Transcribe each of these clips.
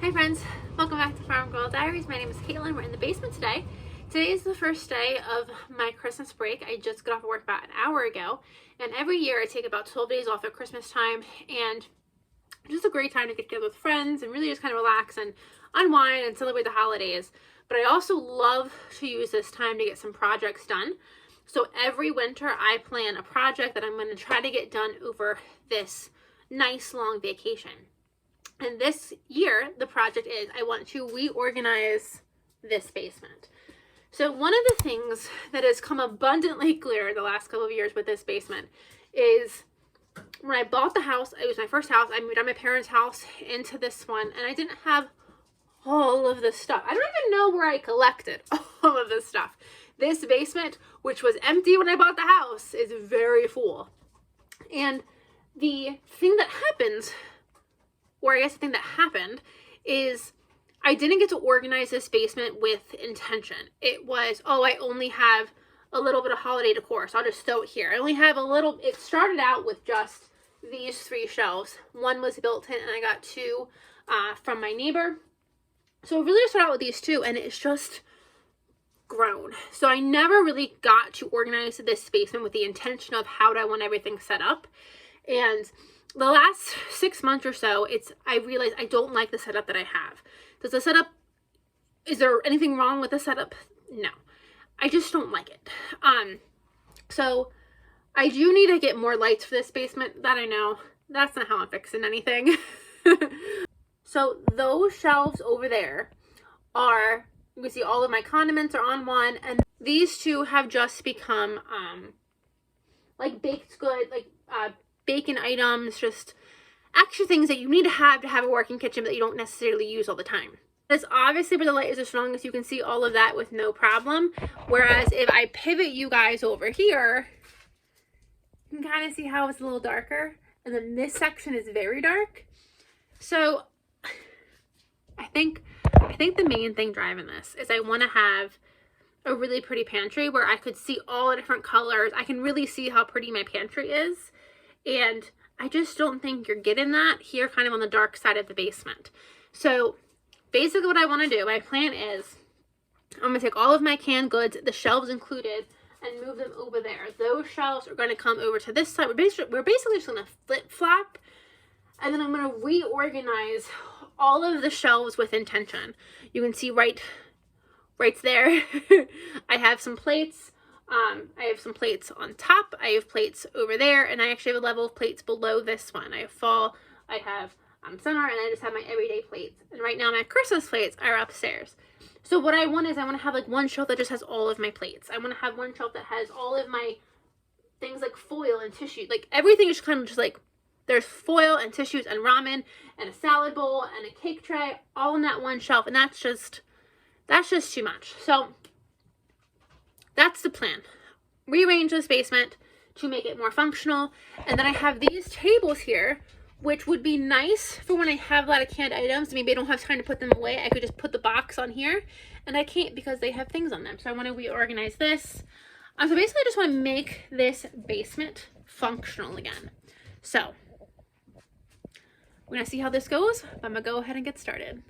Hi friends, welcome back to Farm Girl Diaries. My name is Caitlin. We're in the basement today. Today is the first day of my Christmas break. I just got off of work about an hour ago, and every year I take about 12 days off at Christmas time, and just a great time to get together with friends and really just kind of relax and unwind and celebrate the holidays. But I also love to use this time to get some projects done. So every winter I plan a project that I'm going to try to get done over this nice long vacation. And this year, the project is I want to reorganize this basement. So one of the things that has come abundantly clear the last couple of years with this basement is when I bought the house, it was my first house. I moved out of my parents' house into this one, and I didn't have all of this stuff. I don't even know where I collected all of this stuff. This basement, which was empty when I bought the house, is very full. And the thing that happens, or I guess the thing that happened, is I didn't get to organize this basement with intention. It was, oh, I only have a little bit of holiday decor, so I'll just throw it here. I only have a little. It started out with just these 3 shelves. One was built in, and I got 2 from my neighbor. So it really just started out with these 2, and it's just grown. So I never really got to organize this basement with the intention of how do I want everything set up. And the last 6 months or so, I realized I don't like the setup that I have. Is there anything wrong with the setup? No. I just don't like it. So I do need to get more lights for this basement. That I know. That's not how I'm fixing anything. So those shelves over there are, you can see all of my condiments are on one, and these 2 have just become like baked good, like bacon items, just extra things that you need to have a working kitchen that you don't necessarily use all the time. That's obviously where the light is the strongest. You can see all of that with no problem. Whereas if I pivot you guys over here, you can kind of see how it's a little darker. And then this section is very dark. So I think the main thing driving this is I want to have a really pretty pantry where I could see all the different colors. I can really see how pretty my pantry is. And I just don't think you're getting that here, kind of on the dark side of the basement. So basically what I want to do, my plan is I'm going to take all of my canned goods, the shelves included, and move them over there. Those shelves are going to come over to this side. We're basically just going to flip-flop, and then I'm going to reorganize all of the shelves with intention. You can see right there, I have some plates. I have some plates on top, I have plates over there, and I actually have a level of plates below this one. I have fall, I have center, and I just have my everyday plates. And right now my Christmas plates are upstairs. So what I want is I want to have like one shelf that just has all of my plates. I want to have one shelf that has all of my things like foil and tissue. Like everything is kind of just like, there's foil and tissues and ramen and a salad bowl and a cake tray all in that one shelf, and that's just too much. So that's the plan. Rearrange this basement to make it more functional. And then I have these tables here, which would be nice for when I have a lot of canned items. Maybe I don't have time to put them away. I could just put the box on here, and I can't because they have things on them. So I want to reorganize this. So basically I just want to make this basement functional again. So we're going to see how this goes. I'm going to go ahead and get started.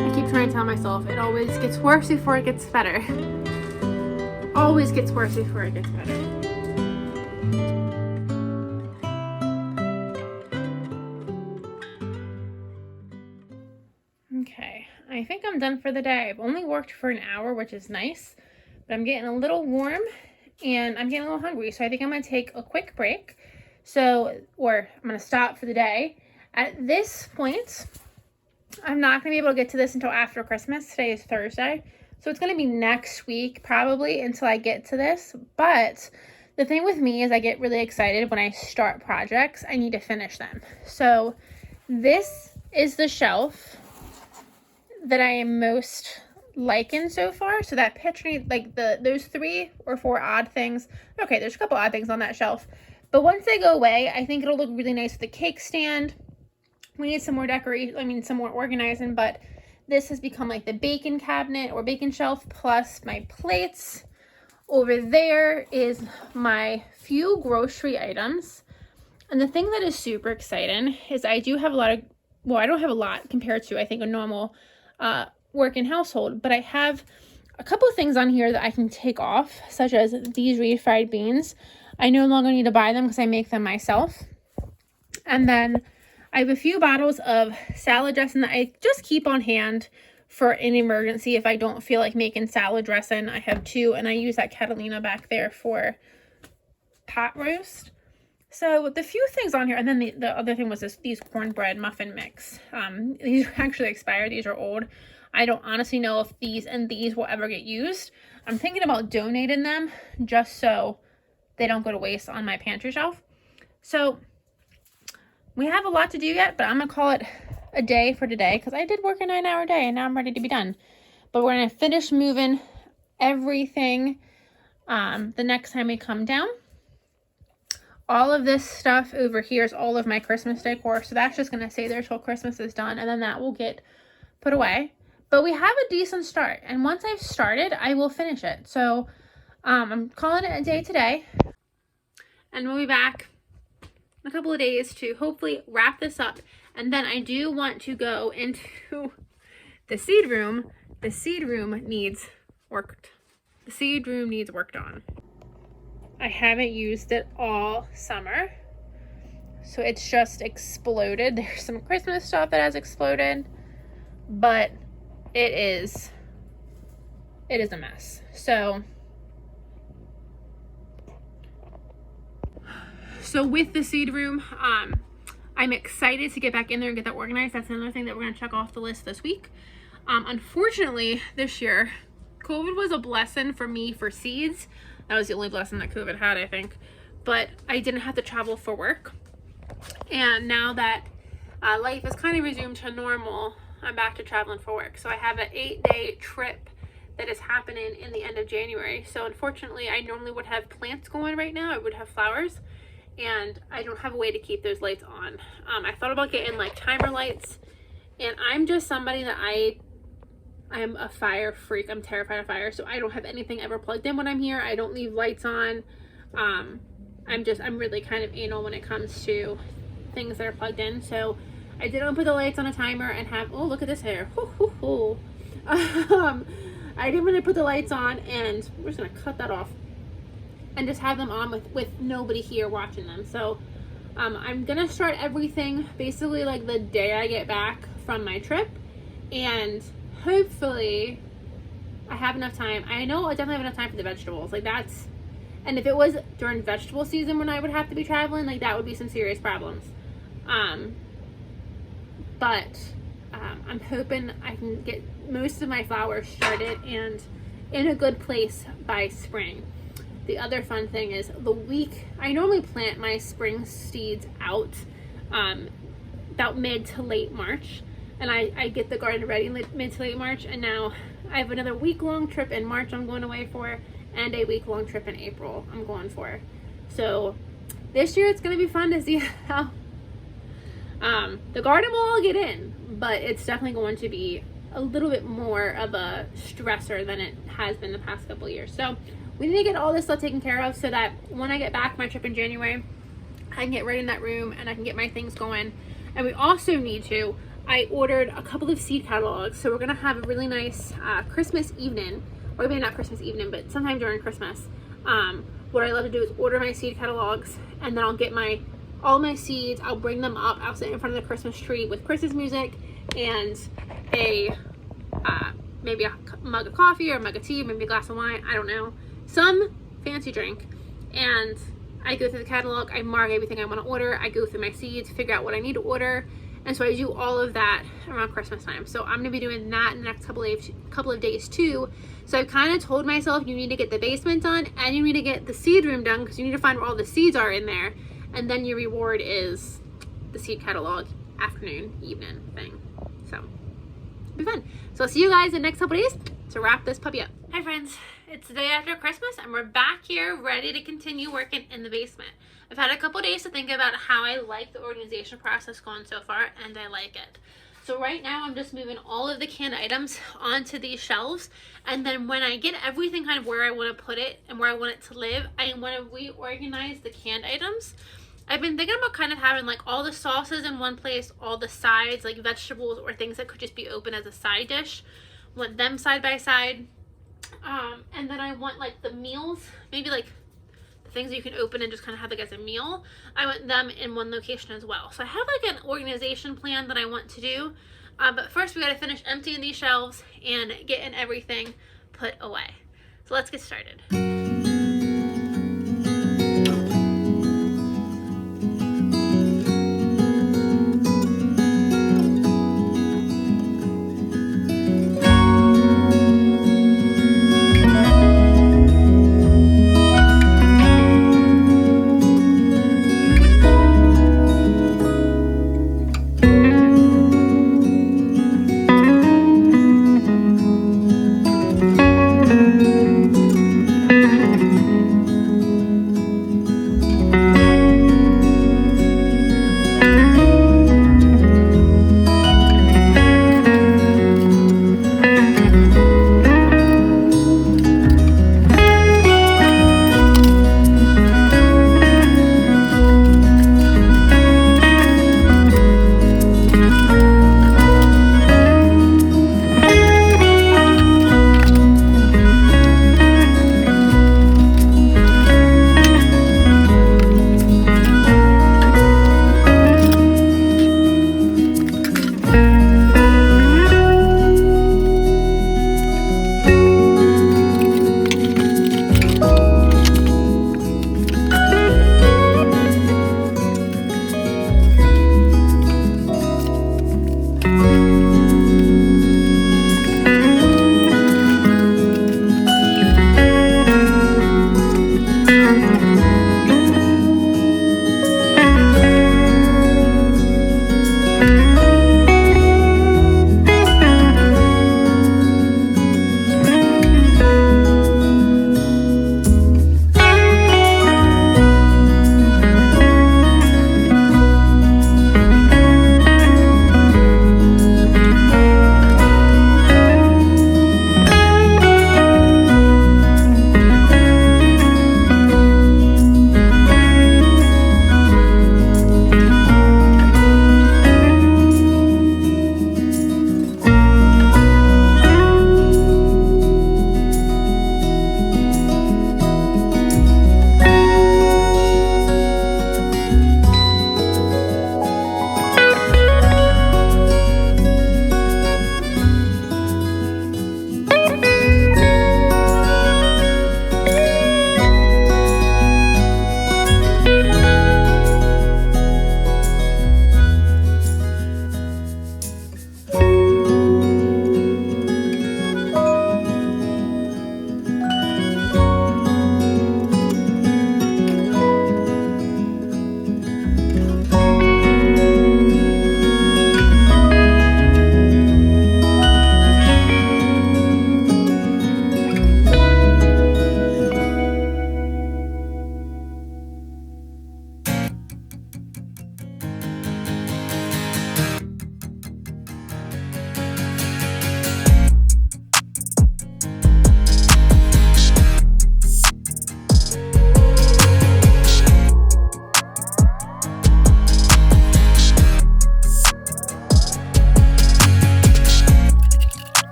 I keep trying to tell myself it always gets worse before it gets better. Always gets worse before it gets better. Okay, I think I'm done for the day. I've only worked for an hour, which is nice, but I'm getting a little warm and I'm getting a little hungry, so I think I'm gonna take a quick break. Or I'm gonna stop for the day. At this point, I'm not gonna be able to get to this until after Christmas. Today is Thursday, so it's gonna be next week probably until I get to this. But the thing with me is I get really excited when I start projects. I need to finish them. So this is the shelf that I am most liking so far. So that picture, like those 3 or 4 odd things. Okay, there's a couple odd things on that shelf, but once they go away, I think it'll look really nice with the cake stand. We need some more decoration, some more organizing, but this has become like the bacon cabinet or bacon shelf, plus my plates. Over there is my few grocery items. And the thing that is super exciting is I do have a lot of, well, I don't have a lot compared to, I think, a normal working household, but I have a couple of things on here that I can take off, such as these refried beans. I no longer need to buy them because I make them myself. And then I have a few bottles of salad dressing that I just keep on hand for an emergency if I don't feel like making salad dressing. I have 2, and I use that Catalina back there for pot roast. So the few things on here, and then the other thing was these cornbread muffin mix. These are actually expired. These are old. I don't honestly know if these and these will ever get used. I'm thinking about donating them just so they don't go to waste on my pantry shelf. So we have a lot to do yet, but I'm going to call it a day for today because I did work a 9-hour day and now I'm ready to be done. But we're going to finish moving everything the next time we come down. All of this stuff over here is all of my Christmas decor, so that's just going to stay there till Christmas is done, and then that will get put away. But we have a decent start, and once I've started, I will finish it. So I'm calling it a day today, and we'll be back in a couple of days to hopefully wrap this up. And then I do want to go into the seed room. The seed room needs worked. The seed room needs worked on. I haven't used it all summer, so it's just exploded. There's some Christmas stuff that has exploded, but it is a mess. So with the seed room, I'm excited to get back in there and get that organized. That's another thing that we're going to check off the list this week. Unfortunately, this year, COVID was a blessing for me for seeds. That was the only blessing that COVID had, I think. But I didn't have to travel for work. And now that life has kind of resumed to normal, I'm back to traveling for work. So I have an 8-day trip that is happening in the end of January. So unfortunately, I normally would have plants going right now. I would have flowers. And I don't have a way to keep those lights on. I thought about getting like timer lights. And I'm just somebody that I'm a fire freak. I'm terrified of fire, so I don't have anything ever plugged in when I'm here. I don't leave lights on. I'm really kind of anal when it comes to things that are plugged in. So I didn't put the lights on a timer and have, oh, look at this hair. I didn't want to put the lights on, and we're just gonna cut that off and just have them on with nobody here watching them. So I'm gonna start everything basically like the day I get back from my trip, and hopefully I have enough time. I know I definitely have enough time for the vegetables. And if it was during vegetable season when I would have to be traveling, like that would be some serious problems. But I'm hoping I can get most of my flowers started and in a good place by spring. The other fun thing is I normally plant my spring seeds out about mid to late March. And I get the garden ready mid to late March, and now I have another week-long trip in March I'm going away for, and a week-long trip in April I'm going for. So this year it's going to be fun to see how the garden will all get in, but it's definitely going to be a little bit more of a stressor than it has been the past couple of years. So we need to get all this stuff taken care of so that when I get back my trip in January, I can get right in that room and I can get my things going. And we also need to I ordered a couple of seed catalogs. So we're gonna have a really nice Christmas evening, or maybe not Christmas evening, but sometime during Christmas. What I love to do is order my seed catalogs, and then I'll get all my seeds. I'll bring them up. I'll sit in front of the Christmas tree with Christmas music and maybe a mug of coffee or a mug of tea, maybe a glass of wine. I don't know, some fancy drink, and I go through the catalog. I mark everything I want to order. I go through my seeds, figure out what I need to order. And so I do all of that around Christmas time. So I'm gonna be doing that in the next couple of days too. So I've kind of told myself, you need to get the basement done and you need to get the seed room done, because you need to find where all the seeds are in there. And then your reward is the seed catalog afternoon, evening thing. So it'll be fun. So I'll see you guys in the next couple of days to wrap this puppy up. Hi friends, it's the day after Christmas and we're back here ready to continue working in the basement. I've had a couple days to think about how I like the organization process going so far, and I like it. So right now I'm just moving all of the canned items onto these shelves, and then when I get everything kind of where I want to put it and where I want it to live, I want to reorganize the canned items. I've been thinking about kind of having like all the sauces in one place, all the sides, like vegetables or things that could just be open as a side dish. I want them side by side. And then I want like the meals, maybe like the things that you can open and just kind of have like as a meal. I want them in one location as well. So I have like an organization plan that I want to do. But first we got to finish emptying these shelves and getting everything put away. So let's get started.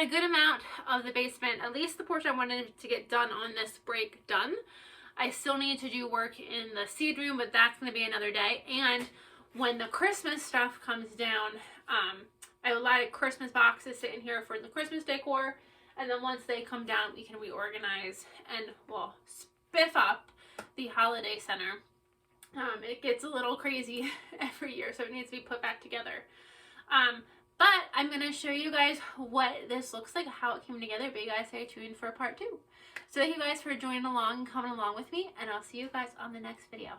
a good amount of the basement, at least the portion I wanted to get done on this break, done. I still need to do work in the seed room, but that's going to be another day. And when the Christmas stuff comes down, I have a lot of Christmas boxes sitting here for the Christmas decor. And then once they come down, we can reorganize and, well, spiff up the holiday center. It gets a little crazy every year, so it needs to be put back together. But I'm going to show you guys what this looks like, how it came together, but you guys stay tuned for part 2. So thank you guys for joining along and coming along with me, and I'll see you guys on the next video.